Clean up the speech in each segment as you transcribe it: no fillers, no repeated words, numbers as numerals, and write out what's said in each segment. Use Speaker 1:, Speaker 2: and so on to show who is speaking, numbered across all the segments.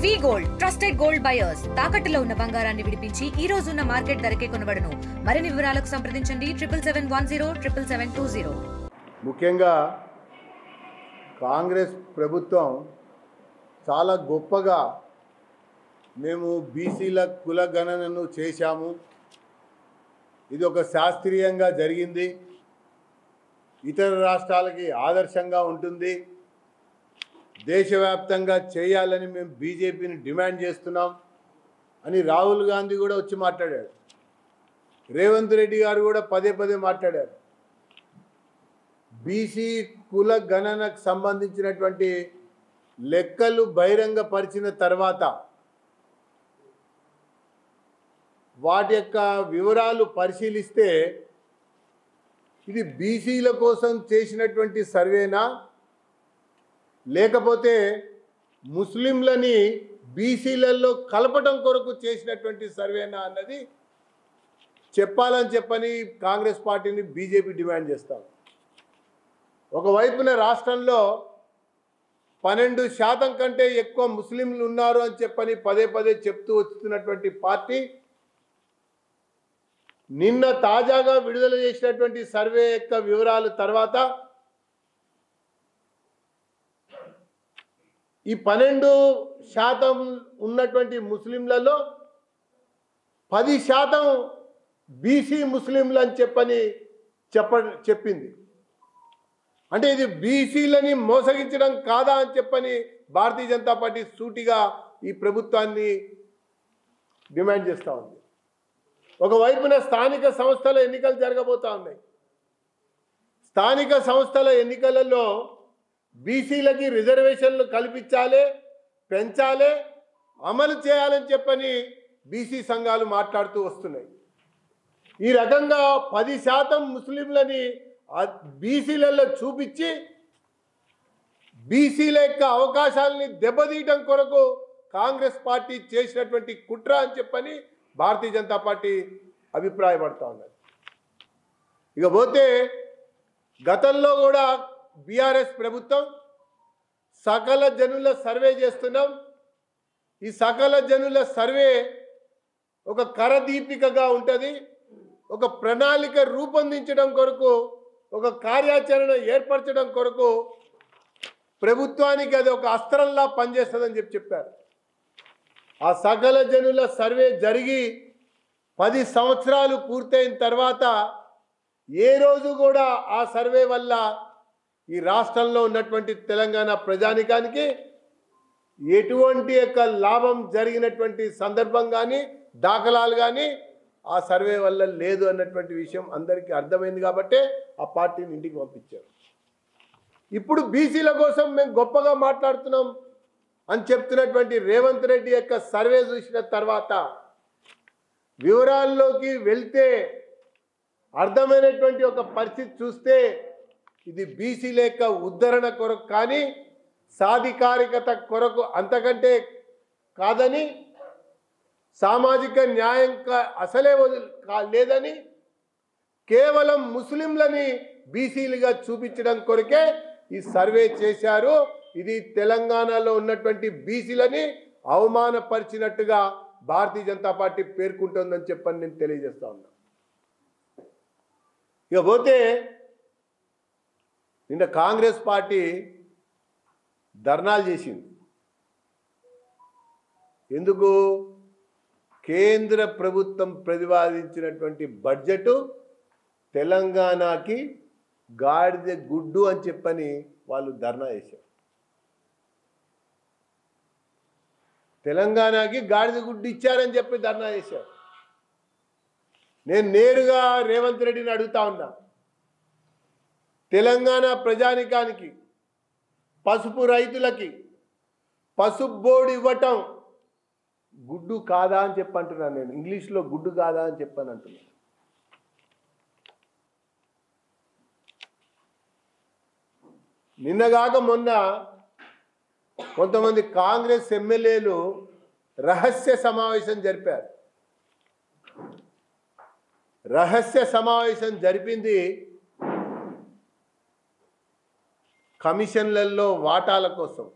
Speaker 1: వి gold trusted gold buyers తాకట్టులో ఉన్న బంగారాన్ని విడిపించి ఈ రోజు ఉన్న మార్కెట్ ధరకే కొనబడును. మరిన్ని వివరాలకు సంప్రదించండి 77107720.
Speaker 2: ముఖ్యంగా కాంగ్రెస్ ప్రభుత్వం చాలా గొప్పగా మేము బీసీల కుల గణనను చేశాము, ఇది ఒక శాస్త్రీయంగా జరిగింది, ఇతర రాష్ట్రాలకి ఆదర్శంగా ఉంటుంది, దేశవ్యాప్తంగా చేయాలని మేము బీజేపీని డిమాండ్ చేస్తున్నాం అని రాహుల్ గాంధీ కూడా వచ్చి మాట్లాడాడు. రేవంత్ రెడ్డి గారు కూడా పదే పదే మాట్లాడారు. బీసీ కుల గణనకు సంబంధించినటువంటి లెక్కలు బహిరంగపరిచిన తర్వాత వాటి యొక్క వివరాలు పరిశీలిస్తే ఇది బీసీల కోసం చేసినటువంటి సర్వేనా లేకపోతే ముస్లింలని బీసీలలో కలపడం కొరకు చేసినటువంటి సర్వేనా అన్నది చెప్పాలని చెప్పని కాంగ్రెస్ పార్టీని బీజేపీ డిమాండ్ చేస్తాం. ఒకవైపున రాష్ట్రంలో 12% కంటే ఎక్కువ ముస్లింలు ఉన్నారు అని చెప్పని పదే పదే చెప్తూ వస్తున్నటువంటి పార్టీ నిన్న తాజాగా విడుదల చేసినటువంటి సర్వే యొక్క వివరాల తర్వాత ఈ 12% ఉన్నటువంటి ముస్లింలలో 10% బీసీ ముస్లింలు అని చెప్పింది. అంటే ఇది బీసీలని మోసగించడం కాదా అని చెప్పని భారతీయ జనతా పార్టీ సూటిగా ఈ ప్రభుత్వాన్ని డిమాండ్ చేస్తూ ఉంది. ఒకవైపున స్థానిక సంస్థల ఎన్నికలు జరగబోతూ ఉన్నాయి. స్థానిక సంస్థల ఎన్నికలలో బీసీలకి రిజర్వేషన్లు కల్పించాలి, పెంచాలి, అమలు చేయాలని చెప్పని బీసీ సంఘాలు మాట్లాడుతూ వస్తున్నాయి. ఈ రకంగా 10% ముస్లింలని బీసీలలో చూపించి బీసీల యొక్క అవకాశాలని దెబ్బతీయడం కొరకు కాంగ్రెస్ పార్టీ చేసినటువంటి కుట్ర అని చెప్పని భారతీయ జనతా పార్టీ అభిప్రాయపడుతూ ఉన్నది. ఇకపోతే గతంలో కూడా బీఆర్ఎస్ ప్రభుత్వం సకల జనుల సర్వే చేస్తున్నాం, ఈ సకల జనుల సర్వే ఒక కరదీపికగా ఉంటుంది, ఒక ప్రణాళిక రూపొందించడం కొరకు, ఒక కార్యాచరణ ఏర్పరచడం కొరకు ప్రభుత్వానికి అది ఒక అస్త్రంలా పనిచేస్తుందని చెప్పారు. ఆ సకల జనుల సర్వే జరిగి 10 సంవత్సరాలు పూర్తయిన తర్వాత ఏ రోజు కూడా ఆ సర్వే వల్ల ఈ రాష్ట్రంలో ఉన్నటువంటి తెలంగాణ ప్రజానికానికి ఎటువంటి యొక్క లాభం జరిగినటువంటి సందర్భం కానీ దాఖలాలు కానీ ఆ సర్వే వల్ల లేదు అన్నటువంటి విషయం అందరికీ అర్థమైంది కాబట్టి ఆ పార్టీని ఇంటికి పంపించారు. ఇప్పుడు బీసీల కోసం మేము గొప్పగా మాట్లాడుతున్నాం అని చెప్తున్నటువంటి రేవంత్ రెడ్డి యొక్క సర్వే చూసిన తర్వాత వివరాల్లోకి వెళ్తే అర్థమైనటువంటి ఒక పరిస్థితి చూస్తే ఇది బీసీల యొక్క ఉద్ధరణ కొరకు కానీ సాధికారికత కొరకు అంతకంటే కాదని, సామాజిక న్యాయం అసలే లేదని, కేవలం ముస్లింలని బీసీలుగా చూపించడం కొరకే ఈ సర్వే చేశారు. ఇది తెలంగాణలో ఉన్నటువంటి బీసీలని అవమానపరిచినట్టుగా భారతీయ జనతా పార్టీ పేర్కొంటుందని చెప్పని నేను తెలియజేస్తా ఉన్నా. ఇకపోతే నిన్న కాంగ్రెస్ పార్టీ ధర్నాలు చేసింది. ఎందుకు? కేంద్ర ప్రభుత్వం ప్రతిపాదించినటువంటి బడ్జెట్ తెలంగాణకి గాడిద గుడ్డు అని చెప్పని వాళ్ళు ధర్నా చేశారు. తెలంగాణకి గాడిద గుడ్డు ఇచ్చారని చెప్పి ధర్నా చేశారు. నేను నేరుగా రేవంత్ రెడ్డిని అడుగుతా ఉన్నా, తెలంగాణ ప్రజానికానికి, పసుపు రైతులకి పసుపు బోర్డు ఇవ్వటం గుడ్డు కాదా అని చెప్పంటున్నాను. నేను ఇంగ్లీష్లో గుడ్డు కాదా అని చెప్పని అంటున్నాను. నిన్నగాక మొన్న కొంతమంది కాంగ్రెస్ ఎమ్మెల్యేలు రహస్య సమావేశం జరిపారు. రహస్య సమావేశం జరిపింది కమిషన్లలో వాటాల కోసం,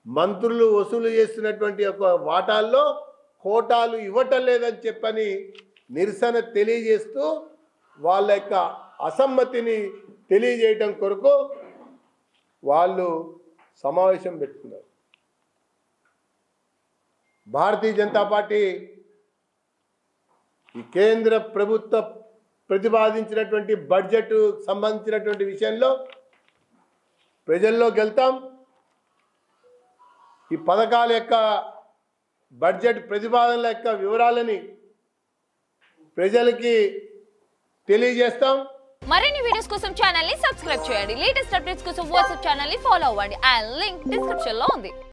Speaker 2: మంత్రులు వసూలు చేస్తున్నటువంటి ఒక వాటాల్లో కోటాలు ఇవ్వటం లేదని చెప్పని నిరసన తెలియజేస్తూ వాళ్ళ యొక్క అసమ్మతిని తెలియజేయటం కొరకు వాళ్ళు సమావేశం పెట్టుకున్నారు. భారతీయ జనతా పార్టీ ఈ కేంద్ర ప్రభుత్వ ప్రతిపాదించినటువంటి బడ్జెట్ సంబంధించినటువంటి విషయంలో ప్రజల్లోకి వెళ్తాం. ఈ పథకాల యొక్క బడ్జెట్ ప్రతిపాదనల యొక్క వివరాలని ప్రజలకి తెలియజేస్తాం.
Speaker 3: మరిన్ని వీడియోస్ కోసం ఛానల్ ని సబ్స్క్రైబ్ చేయండి. లేటెస్ట్ అప్డేట్స్ కోసం వాట్సాప్ ఛానల్ ని ఫాలో అవ్వండి. ఆ లింక్ డిస్క్రిప్షన్ లో ఉంది.